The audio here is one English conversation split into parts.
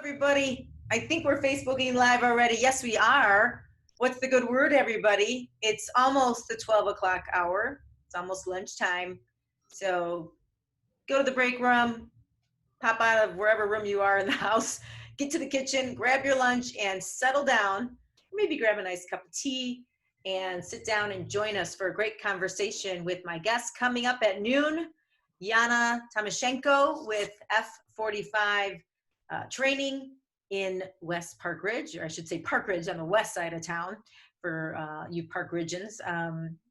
everybody. I think we're Facebooking live already. Yes, we are. What's the good word, everybody? It's almost the 12 o'clock hour. It's almost lunchtime. So go to the break room, pop out of wherever room you are in the house, get to the kitchen, grab your lunch, and settle down. Maybe grab a nice cup of tea and sit down and join us for a great conversation with my guest coming up at noon, Yana Tomashenko with F45 training in West Park Ridge, or I should say Park Ridge on the west side of town for you Park Ridgeans,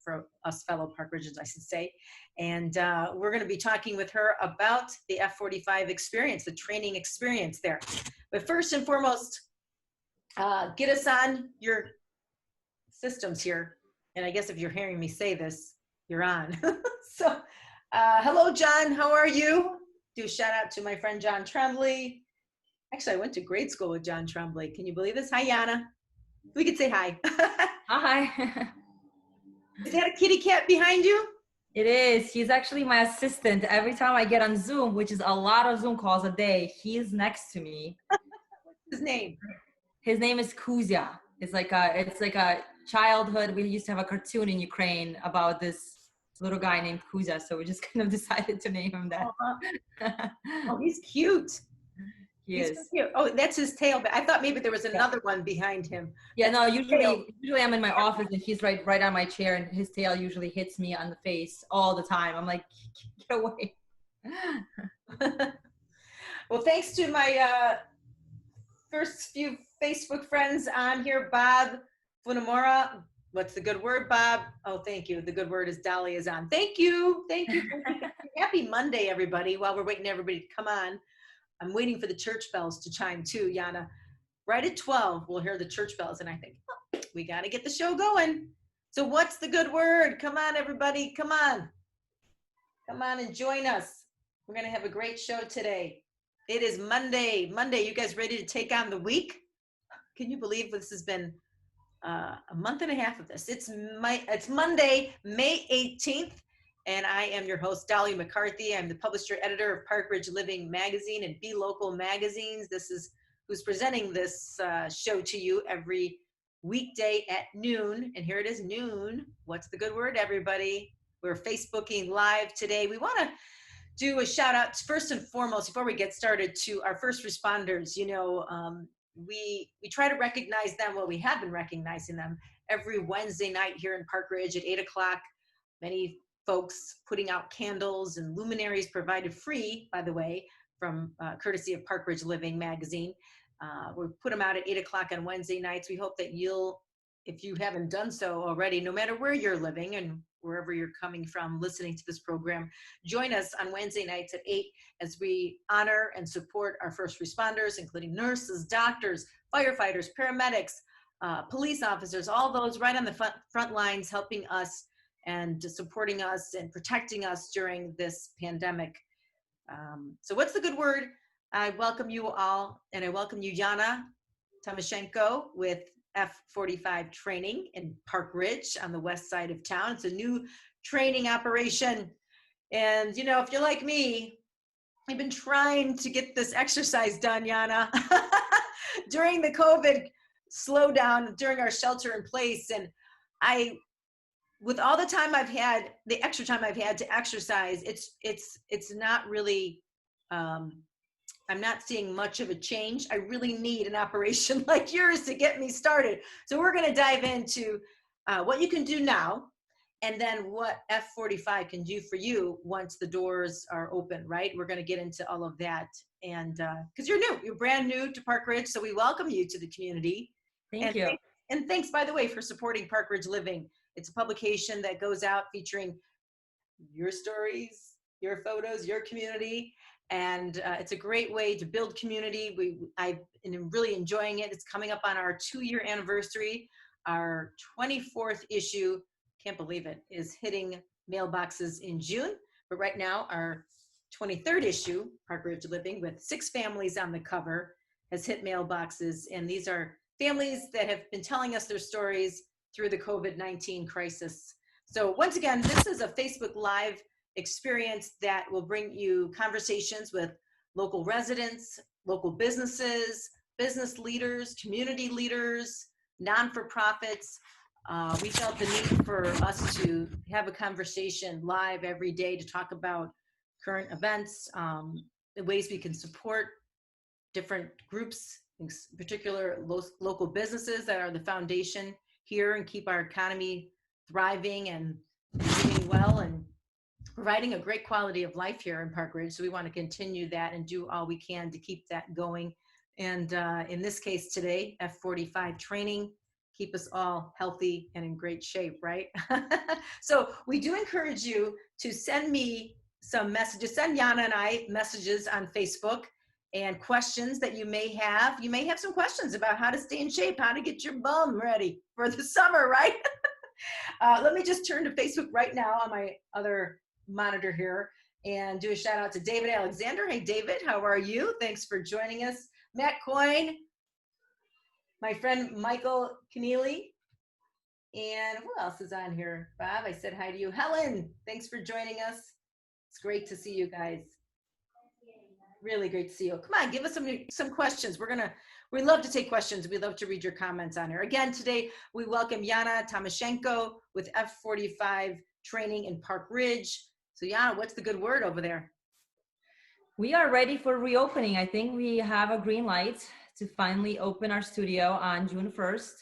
for us fellow Park Ridgeans, I should say. And we're going to be talking with her about the F45 experience, the training experience there. But first and foremost, get us on your systems here. And I guess if you're hearing me say this, you're on. So hello, John. How are you? Do a shout out to my friend, John Tremblay. Actually, I went to grade school with John Tremblay. Can you believe this? Hi, Yana. We could say hi. Hi. Is that a kitty cat behind you? It is. He's actually my assistant. Every time I get on Zoom, which is a lot of Zoom calls a day, he's next to me. What's his name? His name is Kuzya. It's like a childhood. We used to have a cartoon in Ukraine about this little guy named Kuzya, so we just kind of decided to name him that. Oh, he's cute. He's so cute. Oh, that's his tail. But I thought maybe there was another one behind him. Yeah, no, usually I'm in my office and he's right on my chair, and his tail usually hits me on the face all the time. I'm like, get away. Well, thanks to my first few Facebook friends on here, Bob Funamora. What's the good word, Bob? Oh, thank you. The good word is Dolly is on. Thank you. Thank you. Happy Monday, everybody. While we're waiting for everybody to come on, I'm waiting for the church bells to chime too, Yana. Right at 12, we'll hear the church bells, and I think, oh, we got to get the show going. So what's the good word? Come on, everybody. Come on. Come on and join us. We're going to have a great show today. It is Monday. Monday, you guys ready to take on the week? Can you believe this has been a month and a half of this? It's Monday, May 18th. And I am your host, Dolly McCarthy. I'm the publisher editor of Park Ridge Living Magazine and Be Local Magazines. This is who's presenting this show to you every weekday at noon. And here it is, noon. What's the good word, everybody? We're Facebooking live today. We want to do a shout out first and foremost, before we get started, to our first responders. You know, we try to recognize them. Well, we have been recognizing them every Wednesday night here in Park Ridge at 8 o'clock. Many folks putting out candles and luminaries provided free, by the way, from courtesy of Park Ridge Living Magazine. We put them out at 8 o'clock on Wednesday nights. We hope that you'll, if you haven't done so already, no matter where you're living and wherever you're coming from listening to this program, join us on Wednesday nights at 8 as we honor and support our first responders, including nurses, doctors, firefighters, paramedics, police officers, all those right on the front lines helping us and supporting us and protecting us during this pandemic. So what's the good word? I welcome you all, and I welcome you, Yana Tomashenko with F45 training in Park Ridge on the west side of town. It's a new training operation. And you know, if you're like me, I've been trying to get this exercise done, Yana, during the COVID slowdown, during our shelter in place. And with all the time I've had, the extra time I've had to exercise, it's not really, I'm not seeing much of a change. I really need an operation like yours to get me started. So we're going to dive into what you can do now, and then what F45 can do for you once the doors are open, right? We're going to get into all of that. And because you're brand new to Park Ridge, so we welcome you to the community. Thank you. And thanks, by the way, for supporting Park Ridge Living. It's a publication that goes out featuring your stories, your photos, your community. And it's a great way to build community. I've been really enjoying it. It's coming up on our 2-year anniversary. Our 24th issue, can't believe it, is hitting mailboxes in June. But right now, our 23rd issue, Park Ridge Living, with 6 families on the cover, has hit mailboxes. And these are families that have been telling us their stories through the COVID-19 crisis. So once again, this is a Facebook Live experience that will bring you conversations with local residents, local businesses, business leaders, community leaders, non-for-profits. We felt the need for us to have a conversation live every day to talk about current events, the ways we can support different groups, in particular local businesses that are the foundation here and keep our economy thriving and doing well and providing a great quality of life here in Park Ridge. So we want to continue that and do all we can to keep that going. And in this case today, F45 training, keep us all healthy and in great shape, right? So we do encourage you to send me some messages, send Yana and I messages on Facebook and questions that you may have. You may have some questions about how to stay in shape, how to get your bum ready for the summer, right? Let me just turn to Facebook right now on my other monitor here and do a shout out to David Alexander. Hey, David, how are you? Thanks for joining us. Matt Coyne, my friend Michael Keneally, and who else is on here? Bob, I said hi to you. Helen, thanks for joining us. It's great to see you guys. Really great to see you. Come on, give us some questions. We love to take questions. We love to read your comments on here. Again, today we welcome Yana Tomashenko with F45 training in Park Ridge. So Yana, what's the good word over there? We are ready for reopening. I think we have a green light to finally open our studio on June 1st.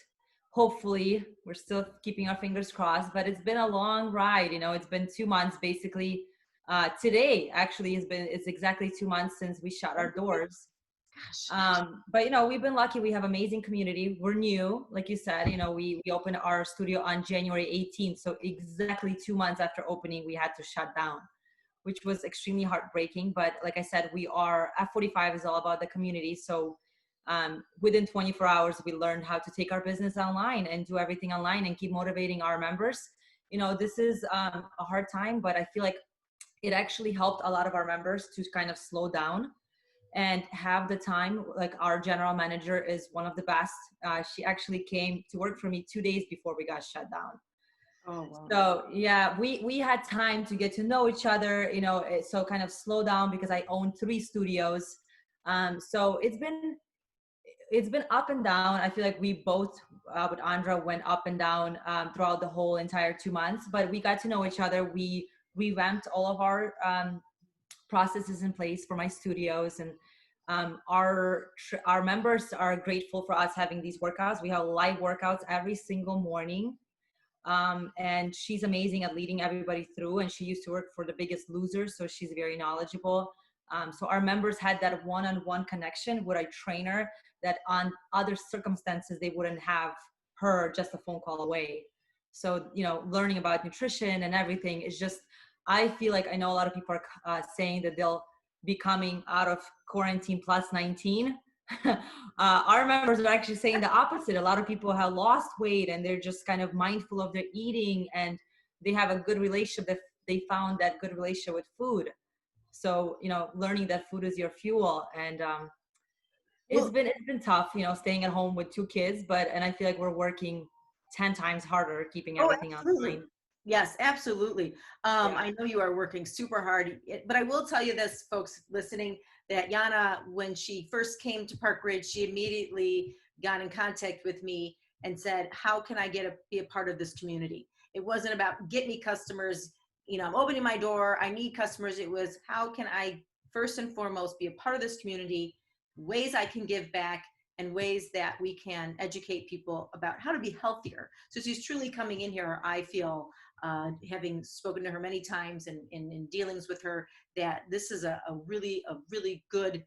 Hopefully, we're still keeping our fingers crossed, but it's been a long ride. It's been 2 months basically. Today actually it's exactly 2 months since we shut our doors. But we've been lucky. We have amazing community. We're new, like you said. We opened our studio on January 18th, so exactly 2 months after opening we had to shut down, which was extremely heartbreaking. But like I said, F45 is all about the community. So within 24 hours we learned how to take our business online and do everything online and keep motivating our members. This is a hard time, but I feel like it actually helped a lot of our members to kind of slow down and have the time. Like our general manager is one of the best. She actually came to work for me 2 days before we got shut down. Oh, wow. So yeah, we had time to get to know each other, so kind of slow down because I own 3 studios. So it's been up and down. I feel like we both with Andra went up and down throughout the whole entire 2 months, but we got to know each other. We revamped all of our processes in place for my studios, and our members are grateful for us having these workouts. We have live workouts every single morning, and she's amazing at leading everybody through, and she used to work for The Biggest Loser, so she's very knowledgeable. So our members had that one-on-one connection with a trainer that on other circumstances they wouldn't have her just a phone call away. So learning about nutrition and everything is just, I feel like I know a lot of people are saying that they'll be coming out of quarantine plus 19. Our members are actually saying the opposite. A lot of people have lost weight and they're just kind of mindful of their eating, and they have a good relationship. They found that good relationship with food. So learning that food is your fuel, and it's been tough, staying at home with 2 kids, and I feel like we're working 10 times harder, keeping everything online. Yes, absolutely. Yeah. I know you are working super hard, but I will tell you this, folks listening, that Yana, when she first came to Park Ridge, she immediately got in contact with me and said, how can I be a part of this community? It wasn't about get me customers, I'm opening my door, I need customers. It was, how can I first and foremost be a part of this community, ways I can give back, and ways that we can educate people about how to be healthier. So she's truly coming in here, I feel, having spoken to her many times and in dealings with her, that this is a really good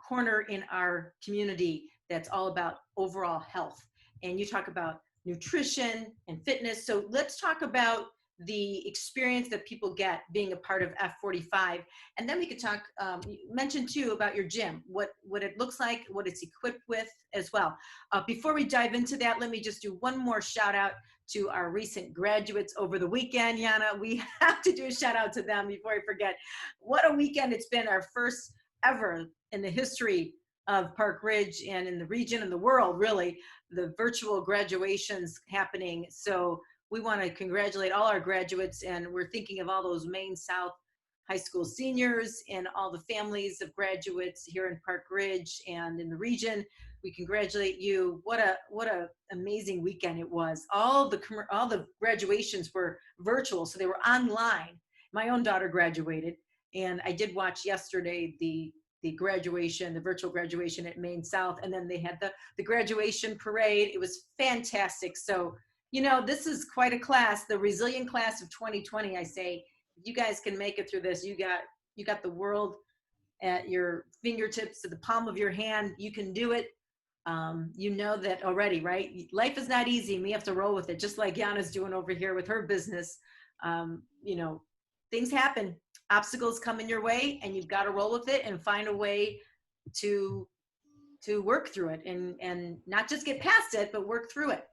corner in our community that's all about overall health. And you talk about nutrition and fitness. So let's talk about the experience that people get being a part of F45. And then we could talk, you mentioned too about your gym, what it looks like, what it's equipped with as well. Before we dive into that, let me just do one more shout out to our recent graduates over the weekend. Yana, we have to do a shout out to them before I forget. What a weekend it's been, our first ever in the history of Park Ridge and in the region and the world, really, the virtual graduations happening. So we want to congratulate all our graduates, and we're thinking of all those Maine South high school seniors and all the families of graduates here in Park Ridge and in the region. We congratulate you. What a amazing weekend it was. All the graduations were virtual, so they were online. My own daughter graduated, and I did watch yesterday the graduation, the virtual graduation at Maine South, and then they had the graduation parade. It was fantastic. So, this is quite a class, the resilient class of 2020. I say, you guys can make it through this. You got the world at your fingertips, at the palm of your hand. You can do it. You know that already, right? Life is not easy, and we have to roll with it, just like Yana's doing over here with her business. Things happen, obstacles come in your way, and you've got to roll with it and find a way to work through it, and not just get past it, but work through it.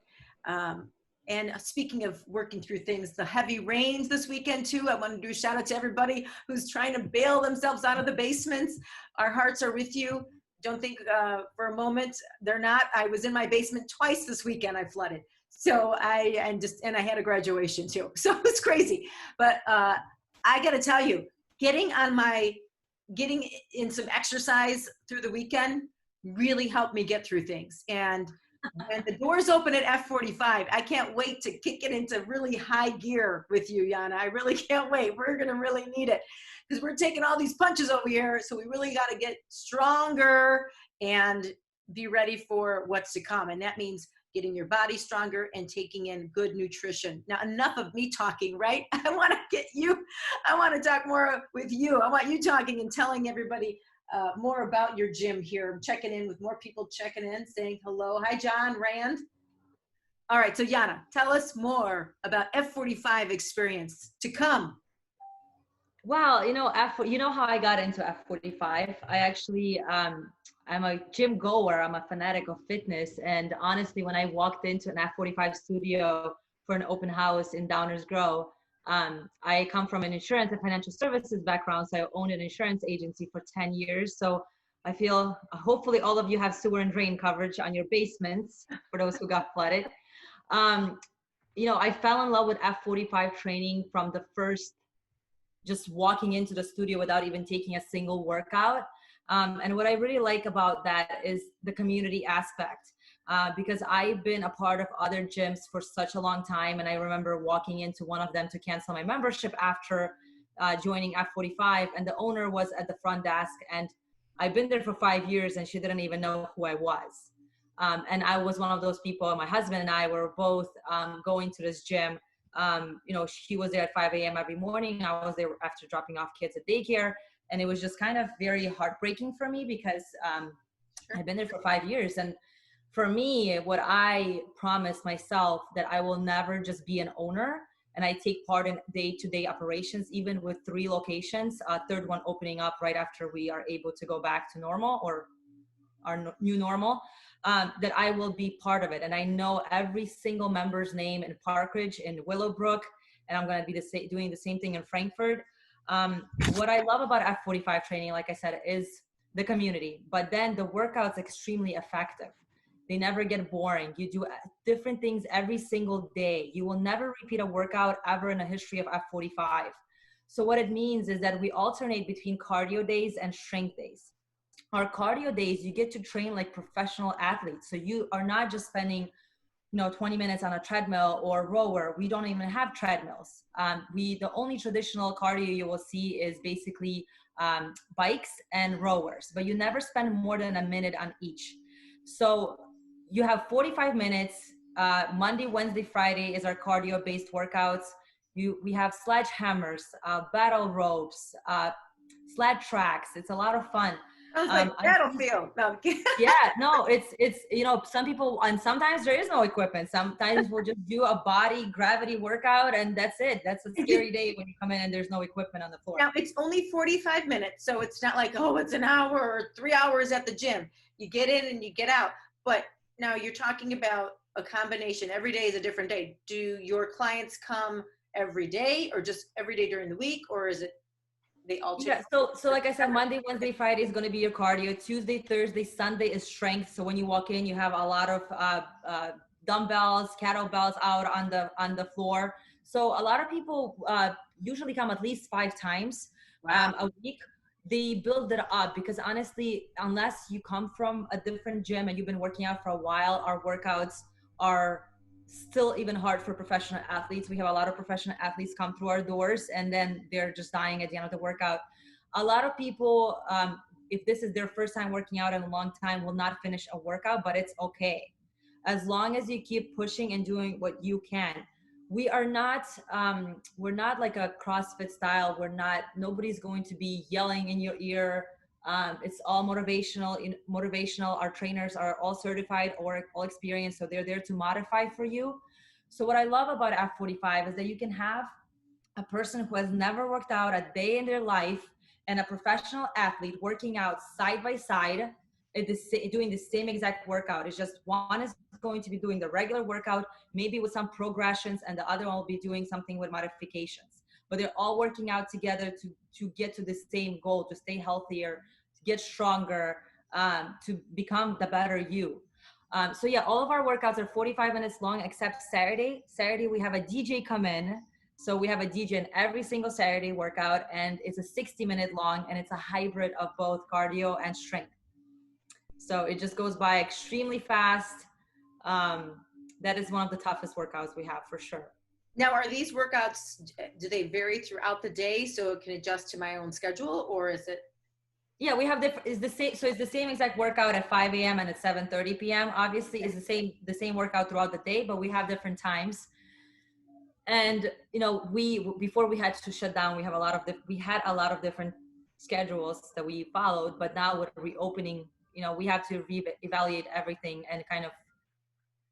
And speaking of working through things, the heavy rains this weekend too, I want to do a shout out to everybody who's trying to bail themselves out of the basements. Our hearts are with you. Don't think for a moment they're not. I was in my basement twice this weekend. I flooded. So I had a graduation too. So it's crazy. But I got to tell you, getting in some exercise through the weekend really helped me get through things. And when the doors open at F45, I can't wait to kick it into really high gear with you, Yana. I really can't wait. We're going to really need it because we're taking all these punches over here. So we really got to get stronger and be ready for what's to come. And that means getting your body stronger and taking in good nutrition. Now, enough of me talking, right? I want to talk more with you. I want you talking and telling everybody more about your gym here. I'm checking in with more people checking in, saying hello. Hi, John Rand. All right, so Yana, tell us more about F45 experience to come. Well, you know how I got into F45. I actually, I'm a gym goer. I'm a fanatic of fitness. And honestly, when I walked into an F45 studio for an open house in Downers Grove, I come from an insurance and financial services background. So I owned an insurance agency for 10 years. So I feel hopefully all of you have sewer and drain coverage on your basements for those who got flooded. I fell in love with F45 training from the first, just walking into the studio without even taking a single workout. And what I really like about that is the community aspect. Because I've been a part of other gyms for such a long time. And I remember walking into one of them to cancel my membership after joining F45. And the owner was at the front desk. And I've been there for 5 years and she didn't even know who I was. And I was one of those people. My husband and I were both going to this gym. She was there at 5 a.m. every morning. I was there after dropping off kids at daycare. And it was just kind of very heartbreaking for me because I've been there for 5 years. And for me, what I promised myself that I will never just be an owner and I take part in day-to-day operations, even with 3 locations, third one opening up right after we are able to go back to normal or our new normal, that I will be part of it. And I know every single member's name in Park Ridge, in Willowbrook, and I'm going to be doing the same thing in Frankfurt. What I love about F45 training, like I said, is the community, but then the workout's extremely effective. They never get boring. You do different things every single day. You will never repeat a workout ever in the history of F45. So what it means is that we alternate between cardio days and strength days. Our cardio days, you get to train like professional athletes. So you are not just spending 20 minutes on a treadmill or rower. We don't even have treadmills. The only traditional cardio you will see is basically bikes and rowers, but you never spend more than a minute on each. So you have 45 minutes. Monday, Wednesday, Friday is our cardio-based workouts. We have sledgehammers, battle ropes, sled tracks. It's a lot of fun. Sounds like battlefield. No, yeah, no, it's some people, and sometimes there is no equipment. Sometimes we'll just do a body gravity workout and that's it. That's a scary day when you come in and there's no equipment on the floor. Now it's only 45 minutes, so it's not like, oh, it's an hour or 3 hours at the gym. You get in and you get out. But now you're talking about a combination. Every day is a different day. Do your clients come every day or just every day during the week, or is it they alternate? Yeah, so like I said, Monday, Wednesday, Friday is going to be your cardio. Tuesday, Thursday, Sunday is strength. So when you walk in, you have a lot of dumbbells, kettlebells out on the floor. So a lot of people usually come at least 5 times. Wow. a week, they build it up because honestly, unless you come from a different gym and you've been working out for a while, our workouts are still even hard for professional athletes. We have a lot of professional athletes come through our doors and then they're just dying at the end of the workout. A lot of people, if this is their first time working out in a long time, will not finish a workout, but it's okay. As long as you keep pushing and doing what you can. We are not, we're not like a CrossFit style. We're not, nobody's going to be yelling in your ear. It's all motivational. Our trainers are all certified or all experienced. So they're there to modify for you. So what I love about F45 is that you can have a person who has never worked out a day in their life and a professional athlete working out side by side doing the same exact workout. It's just one is going to be doing the regular workout, maybe with some progressions, and the other one will be doing something with modifications. But they're all working out together to get to the same goal, to stay healthier, to get stronger, to become the better you. So yeah, all of our workouts are 45 minutes long except Saturday. Saturday, we have a DJ come in. So we have a DJ in every single Saturday workout, and it's a 60-minute long, and it's a hybrid of both cardio and strength. So it just goes by extremely fast. That is one of the toughest workouts we have for sure. Now, are these workouts, do they vary throughout the day so it can adjust to my own schedule, or is it? Yeah, we have different, it's the same. So it's the same exact workout at 5 a.m. and at 7:30 p.m. Obviously it's the same workout throughout the day, but we have different times. And, you know, before we had to shut down, we had a lot of different schedules that we followed, but now with reopening, you know, we have to evaluate everything and kind of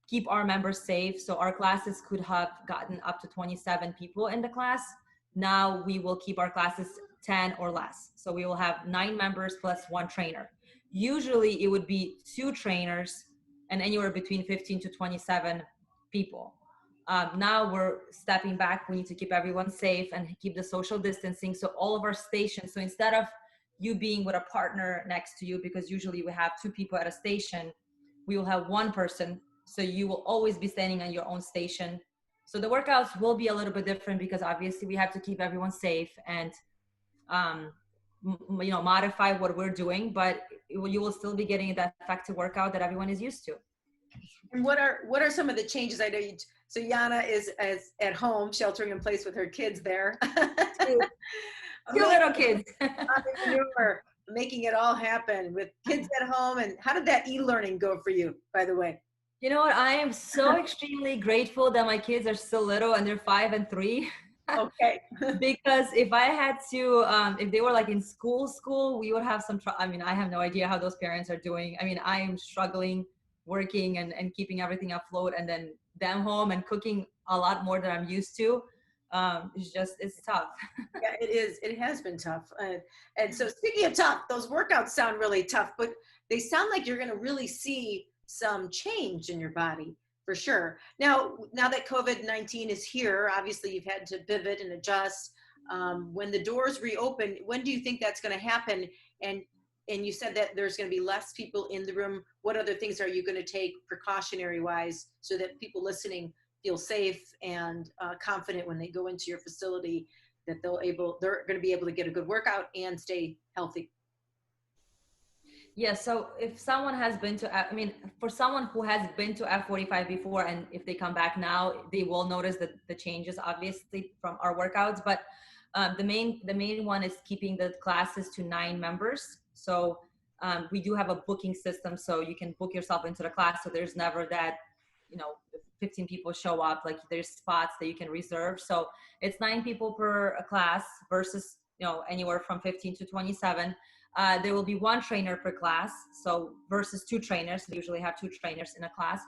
keep our members safe. So our classes could have gotten up to 27 people in the class. Now we will keep our classes 10 or less. So we will have 9 members plus 1 trainer. Usually it would be 2 trainers and anywhere between 15 to 27 people. Now we're stepping back. We need to keep everyone safe and keep the social distancing. So all of our stations, so instead of you being with a partner next to you, because usually we have 2 people at a station, we will have 1 person. So you will always be standing on your own station. So the workouts will be a little bit different because obviously we have to keep everyone safe and, you know, modify what we're doing, but you will still be getting that effective workout that everyone is used to. And what are some of the changes? I know so Yana is at home sheltering in place with her kids there. 2 little kids. Entrepreneur, making it all happen with kids at home. And how did that e-learning go for you, by the way? You know what? I am so extremely grateful that my kids are still little and they're 5 and 3. Okay. Because if I had to, if they were like in school, we would have some I mean, I have no idea how those parents are doing. I mean, I am struggling working and keeping everything afloat, and then them home and cooking a lot more than I'm used to. It's tough. Yeah, it is. It has been tough. And so speaking of tough, those workouts sound really tough, but they sound like you're going to really see some change in your body for sure. Now that COVID-19 is here, obviously you've had to pivot and adjust. When the doors reopen, when do you think that's going to happen? And you said that there's going to be less people in the room. What other things are you going to take precautionary wise so that people listening feel safe and confident when they go into your facility that they're going to be able to get a good workout and stay healthy? Yeah, so if someone has been to, I mean, for someone who has been to F45 before, and if they come back now, they will notice the changes, obviously, from our workouts. But the main one is keeping the classes to 9 members. So we do have a booking system, so you can book yourself into the class. So there's never that, you know, 15 people show up, like there's spots that you can reserve. So it's 9 people per class versus, you know, anywhere from 15 to 27. There will be 1 trainer per class, so versus 2 trainers. We usually have 2 trainers in a class.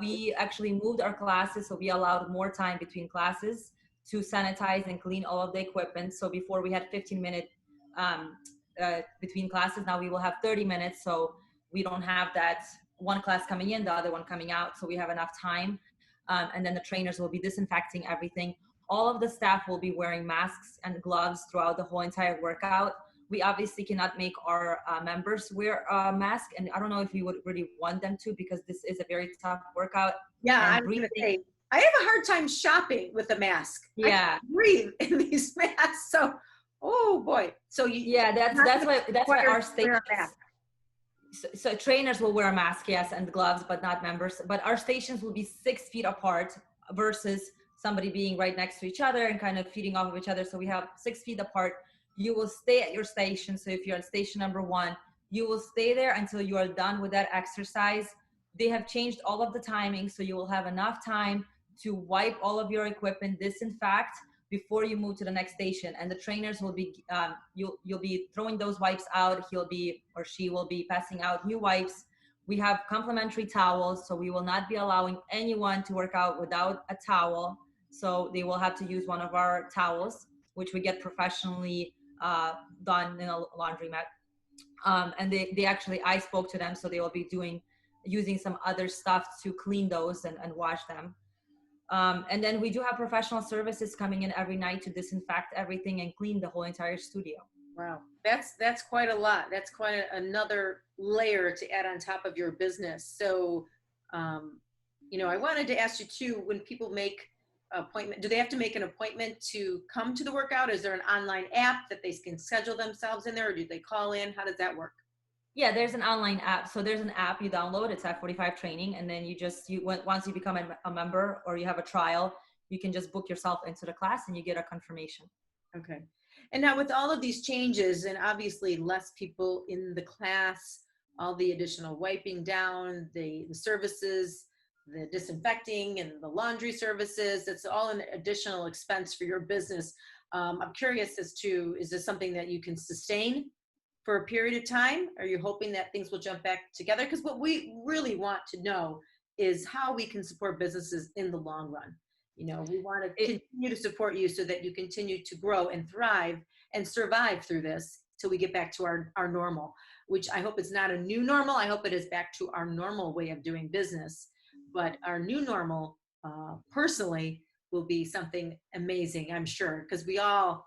We actually moved our classes, so we allowed more time between classes to sanitize and clean all of the equipment. So before we had 15-minute between classes, now we will have 30 minutes. So we don't have that one class coming in, the other one coming out. So we have enough time. And then the trainers will be disinfecting everything. All of the staff will be wearing masks and gloves throughout the whole entire workout. We obviously cannot make our members wear a mask. And I don't know if we would really want them to, because this is a very tough workout. Yeah, I'm going to say, I have a hard time shopping with a mask. Yeah. I can't breathe in these masks. So Oh boy. So Yeah, that's why our stations. So trainers will wear a mask, yes, and gloves, but not members. But our stations will be 6 feet apart versus somebody being right next to each other and kind of feeding off of each other. So we have 6 feet apart. You will stay at your station. So if you're at station number 1, you will stay there until you are done with that exercise. They have changed all of the timing, so you will have enough time to wipe all of your equipment, disinfect before you move to the next station. And the trainers will be you'll be throwing those wipes out. He'll be, or she will be, passing out new wipes. We have complimentary towels, so we will not be allowing anyone to work out without a towel. So they will have to use one of our towels, which we get professionally done in a laundromat. And they actually, I spoke to them, so they will be using some other stuff to clean those and wash them. And then we do have professional services coming in every night to disinfect everything and clean the whole entire studio. Wow, that's quite a lot. That's quite another layer to add on top of your business. So, I wanted to ask you too, when people make appointment, do they have to make an appointment to come to the workout? Is there an online app that they can schedule themselves in there, or do they call in? How does that work? Yeah, there's an online app. So there's an app you download. It's F45 training. And then once you become a member or you have a trial, you can just book yourself into the class and you get a confirmation. Okay. And now with all of these changes, and obviously less people in the class, all the additional wiping down, the services, the disinfecting and the laundry services, it's all an additional expense for your business. I'm curious as to, is this something that you can sustain for a period of time? Are you hoping that things will jump back together? Because what we really want to know is how we can support businesses in the long run. We want to continue to support you so that you continue to grow and thrive and survive through this till we get back to our normal, which I hope is not a new normal. I hope it is back to our normal way of doing business. But our new normal, personally, will be something amazing, I'm sure, because we all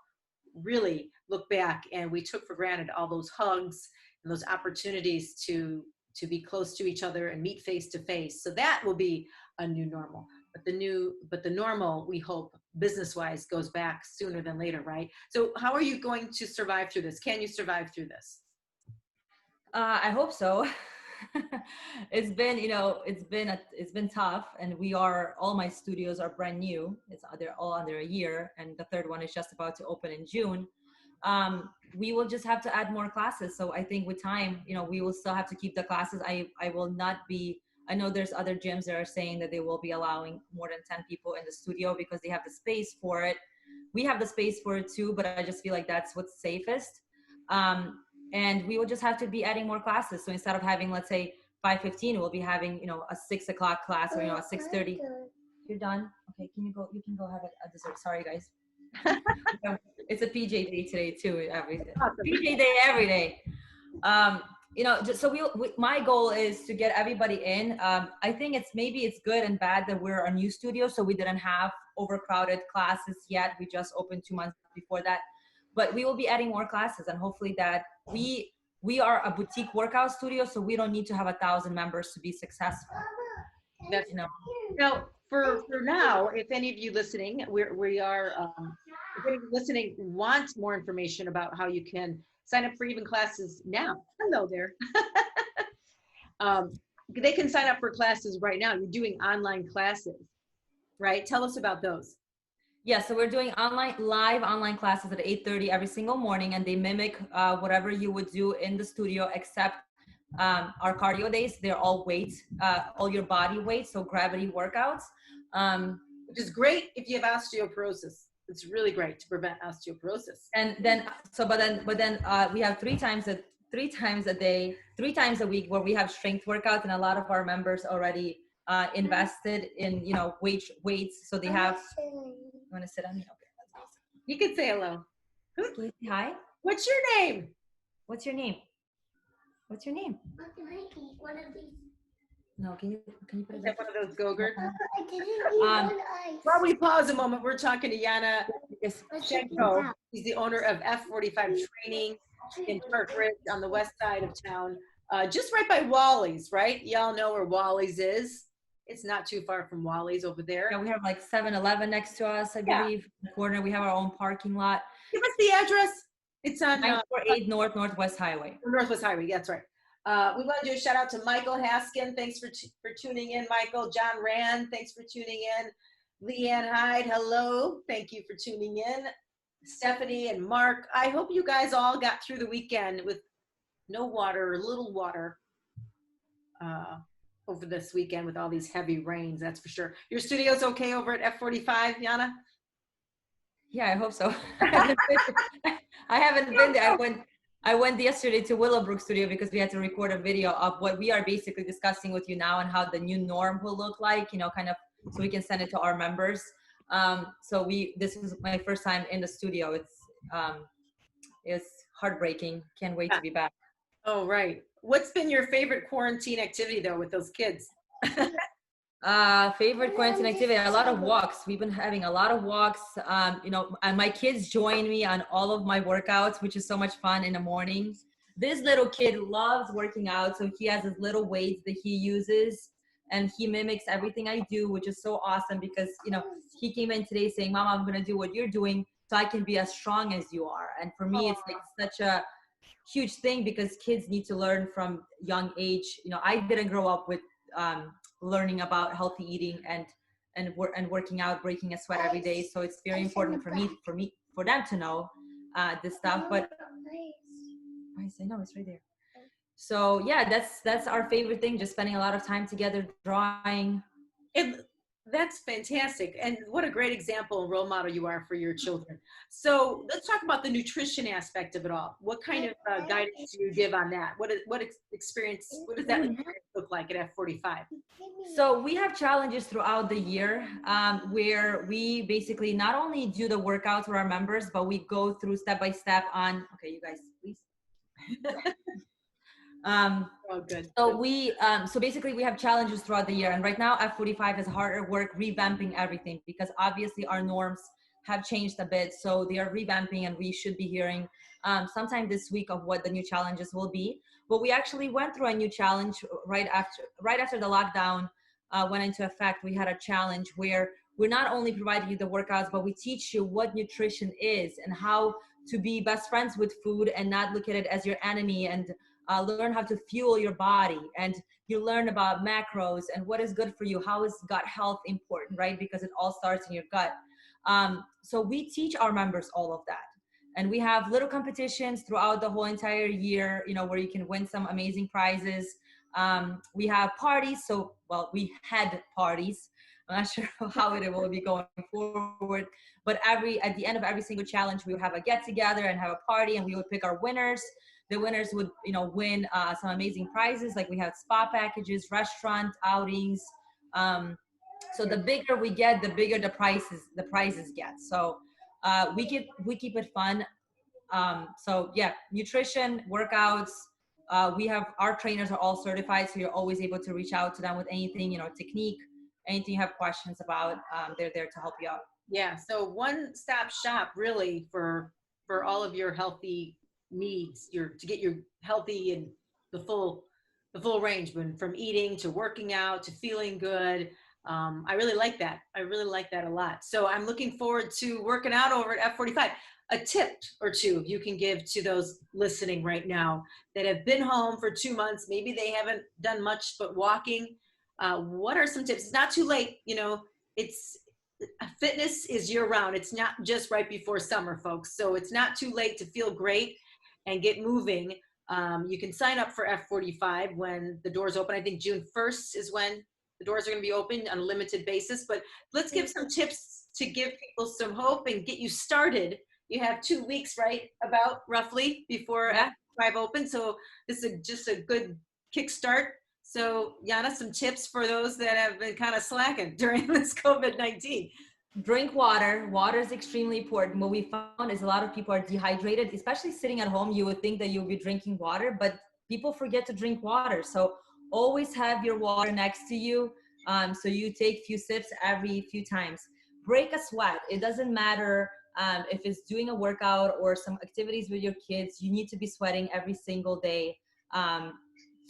really look back and we took for granted all those hugs and those opportunities to be close to each other and meet face to face. So that will be a new normal. But the normal, we hope, business-wise, goes back sooner than later, right? So how are you going to survive through this? Can you survive through this? I hope so. It's been tough, and all my studios are brand new. They're all under a year, and the third one is just about to open in June. We will just have to add more classes. So I think with time, we will still have to keep the classes. I will not be, I know there's other gyms that are saying that they will be allowing more than 10 people in the studio because they have the space for it. We have the space for it too, but I just feel like that's what's safest. And we will just have to be adding more classes. So instead of having, let's say, 5:15, we'll be having, a 6 o'clock class, or, a 6:30. You're done? Okay, you can go have a dessert. Sorry, guys. It's a PJ day today too. PJ day every day. My goal is to get everybody in. I think it's good and bad that we're a new studio, so we didn't have overcrowded classes yet. We just opened 2 months before that, but we will be adding more classes, and hopefully that we are a boutique workout studio, so we don't need to have 1,000 members to be successful. That's Now, for now, if any of you listening, if any of you listening want more information about how you can sign up for even classes now. Hello there. They can sign up for classes right now. You're doing online classes, right? Tell us about those. Yeah, so we're doing live online classes at 8:30 every single morning, and they mimic whatever you would do in the studio, except our cardio days. They're all weights, all your body weight, so gravity workouts. Which is great if you have osteoporosis. It's really great to prevent osteoporosis. And then, we have 3 times a day, 3 times a week, where we have strength workouts, and a lot of our members already invested in weights, so they have. You want to sit on me? Okay, that's awesome. You can say hello. Can you say hi? What's your name? What's your name? What's your name? One of these. No, can you put it Is that one of those Go-Gurts? I didn't eat one ice. While we pause a moment, we're talking to Yana Shenko. He's the owner of F45 Training in Park Ridge on the west side of town, just right by Wally's, right? Y'all know where Wally's is. It's not too far from Wally's over there. Yeah, we have like 7-Eleven next to us, I believe. In the corner, we have our own parking lot. Give us the address. It's on 948 North Northwest Highway. Northwest Highway. That's right. We want to do a shout out to Michael Haskin. Thanks for tuning in, Michael. John Rand, thanks for tuning in. Leanne Hyde, hello. Thank you for tuning in. Stephanie and Mark, I hope you guys all got through the weekend with no water or little water over this weekend with all these heavy rains, that's for sure. Your studio's okay over at F45, Yana? Yeah, I hope so. I haven't been there. I went yesterday to Willowbrook Studio because we had to record a video of what we are basically discussing with you now and how the new norm will look like, you know, kind of, so we can send it to our members. This is my first time in the studio. It's heartbreaking. Can't wait to be back. Oh, right. What's been your favorite quarantine activity though with those kids? Favorite quarantine activity, a lot of walks. We've been having a lot of walks, you know, and my kids join me on all of my workouts, which is so much fun in the mornings. This little kid loves working out. So he has his little weights that he uses and he mimics everything I do, which is so awesome because, you know, he came in today saying, Mama, I'm going to do what you're doing so I can be as strong as you are. And for me, it's like such a huge thing because kids need to learn from young age. You know, I didn't grow up with learning about healthy eating and working out, breaking a sweat every day. So it's very important for them to know this stuff. But I know it's right there. So yeah, that's our favorite thing. Just spending a lot of time together, drawing. That's fantastic. And what a great example and role model you are for your children. So let's talk about the nutrition aspect of it all. What kind of guidance do you give on that? What does that look like at F45? So we have challenges throughout the year where we basically not only do the workouts for our members, but we go through step by step on, okay, you guys, please. Oh, good. So basically we have challenges throughout the year. And right now F45 is hard at work revamping everything because obviously our norms have changed a bit. So they are revamping and we should be hearing sometime this week of what the new challenges will be. But we actually went through a new challenge right after the lockdown went into effect. We had a challenge where we're not only providing you the workouts, but we teach you what nutrition is and how to be best friends with food and not look at it as your enemy, and learn how to fuel your body. And you learn about macros and what is good for you. How is gut health important, right? Because it all starts in your gut. So we teach our members all of that. And we have little competitions throughout the whole entire year, you know, where you can win some amazing prizes. We have parties. We had parties. I'm not sure how it will be going forward, but at the end of every single challenge, we would have a get together and have a party, and we would pick our winners. The winners would, you know, win some amazing prizes. Like we have spa packages, restaurant outings. So the bigger we get, the bigger the prizes get. So we keep it fun. So yeah, nutrition, workouts. We have our trainers are all certified, so you're always able to reach out to them with anything, you know, technique, anything you have questions about. They're there to help you out. Yeah. So one-stop shop really for all of your healthy needs, to get your healthy and the full range, from eating to working out to feeling good. I really like that. I really like that a lot. So I'm looking forward to working out over at F45. A tip or two you can give to those listening right now that have been home for 2 months. Maybe they haven't done much but walking. What are some tips? It's not too late. You know, fitness is year round. It's not just right before summer, folks. So it's not too late to feel great and get moving. You can sign up for F45 when the doors open. I think June 1st is when the doors are going to be open on a limited basis. But let's give some tips to give people some hope and get you started. You have 2 weeks, right, about roughly before F45 opens. So this is just a good kickstart. So Yana, some tips for those that have been kind of slacking during this COVID-19. Drink water. Water is extremely important. What we found is a lot of people are dehydrated, especially sitting at home. You would think that you'll be drinking water, but people forget to drink water. So always have your water next to you. So you take few sips every few times. Break a sweat. It doesn't matter if it's doing a workout or some activities with your kids. You need to be sweating every single day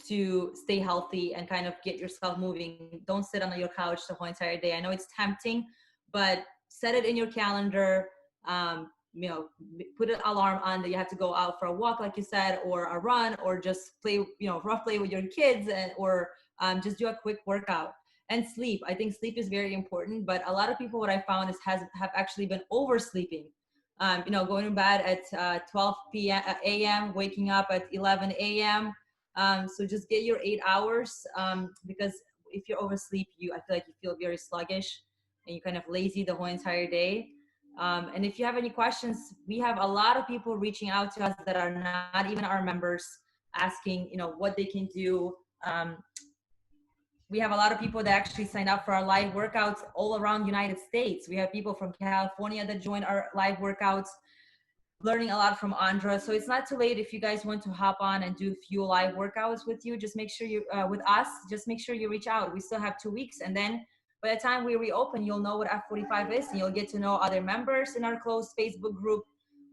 to stay healthy and kind of get yourself moving. Don't sit on your couch the whole entire day. I know it's tempting, but set it in your calendar. put an alarm on that you have to go out for a walk, like you said, or a run, or just play, rough play with your kids, or just do a quick workout. And sleep. I think sleep is very important, but a lot of people, what I found is have actually been oversleeping. Going to bed at 12 p.m. a.m., waking up at 11 a.m. So just get your 8 hours, because if you oversleep, I feel like you feel very sluggish and you're kind of lazy the whole entire day. And if you have any questions, we have a lot of people reaching out to us that are not even our members, asking, what they can do. We have a lot of people that actually sign up for our live workouts all around the United States. We have people from California that join our live workouts, learning a lot from Andra. So it's not too late if you guys want to hop on and do a few live workouts with you. Just make sure with us, just make sure you reach out. We still have 2 weeks. And then by the time we reopen, you'll know what F45 is, and you'll get to know other members in our closed Facebook group,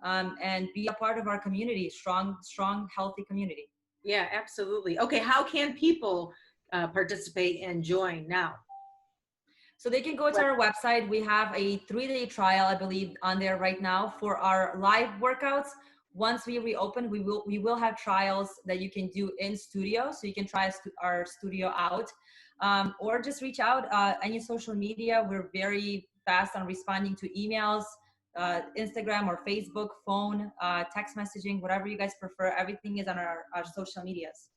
and be a part of our community, strong, healthy community. Yeah, absolutely. Okay, how can people participate and join now? So they can go to our website. We have a 3-day trial, I believe, on there right now for our live workouts. Once we reopen, we will have trials that you can do in studio, so you can try our studio out, or just reach out. Any social media, we're very fast on responding to emails, Instagram or Facebook, phone, text messaging, whatever you guys prefer. Everything is on our social medias.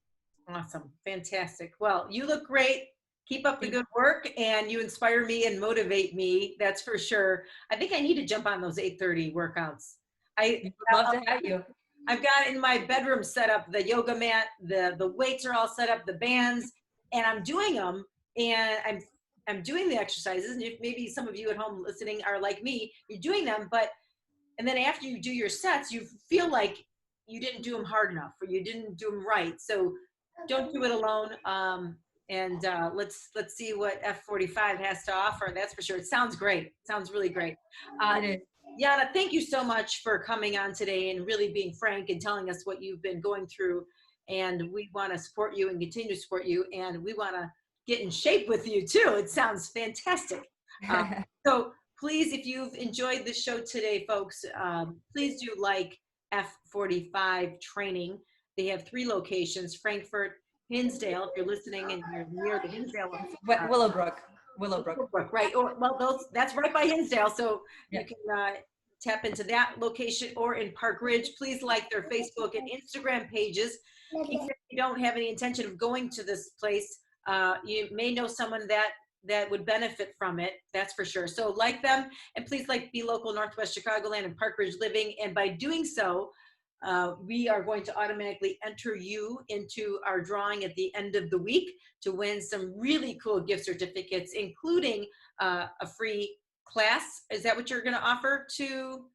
Awesome. Fantastic. Well, you look great. Keep up the good work, and you inspire me and motivate me. That's for sure. I think I need to jump on those 8:30 workouts. We'd love to have you. I've got in my bedroom set up the yoga mat, the weights are all set up, the bands, and I'm doing them, and I'm doing the exercises. And if maybe some of you at home listening are like me, you're doing them, and then after you do your sets, you feel like you didn't do them hard enough, or you didn't do them right. So don't do it alone. And let's see what F45 has to offer. That's for sure. It sounds great. It sounds really great. Yana, thank you so much for coming on today and really being frank and telling us what you've been going through. And we want to support you and continue to support you. And we want to get in shape with you too. It sounds fantastic. So please, if you've enjoyed the show today, folks, please do like F45 training. They have 3 locations: Frankfurt, Hinsdale, if you're listening and you're near the Hinsdale. Willowbrook, right. That's right by Hinsdale. So you can tap into that location, or in Park Ridge. Please like their Facebook and Instagram pages. Even if you don't have any intention of going to this place, you may know someone that would benefit from it. That's for sure. So like them, and please Be Local Northwest Chicagoland and Park Ridge Living. And by doing so, we are going to automatically enter you into our drawing at the end of the week to win some really cool gift certificates, including a free class. Is that what you're going to offer to?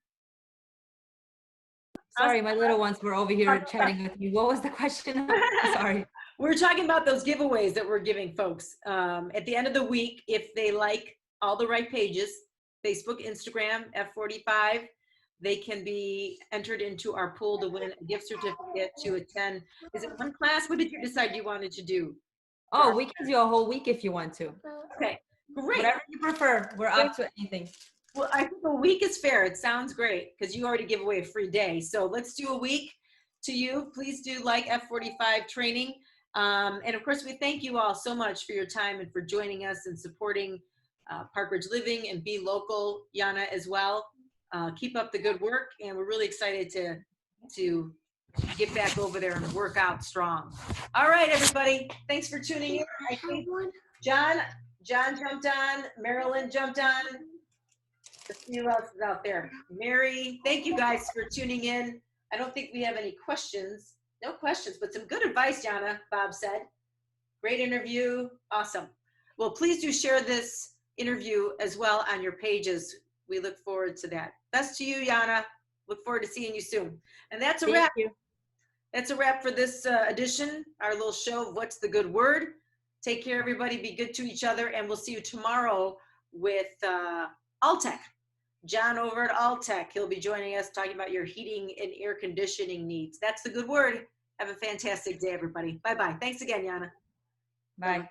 Sorry, my little ones were over here chatting with you. What was the question? Sorry. We're talking about those giveaways that we're giving folks. At the end of the week, if they like all the right pages, Facebook, Instagram, F45, they can be entered into our pool to win a gift certificate to attend. Is it one class? What did you decide you wanted to do? Oh, we can do a whole week if you want to. Okay, great. Whatever you prefer. We're up to anything. Well, I think a week is fair. It sounds great because you already give away a free day. So let's do a week to you. Please do like F45 training. And of course, we thank you all so much for your time and for joining us and supporting Park Ridge Living and Be Local, Yana, as well. Keep up the good work, and we're really excited to get back over there and work out strong. All right, everybody, thanks for tuning in. I think John jumped on, Marilyn jumped on. Let's see who else is out there. Mary, thank you guys for tuning in. I don't think we have any questions. No questions, but some good advice, Yana, Bob said. Great interview, awesome. Well, please do share this interview as well on your pages. We look forward to that. Best to you, Yana. Look forward to seeing you soon. And that's a wrap. That's a wrap for this edition, our little show of What's the Good Word. Take care, everybody. Be good to each other. And we'll see you tomorrow with Alltech. John over at Alltech. He'll be joining us talking about your heating and air conditioning needs. That's the good word. Have a fantastic day, everybody. Bye-bye. Thanks again, Yana. Bye.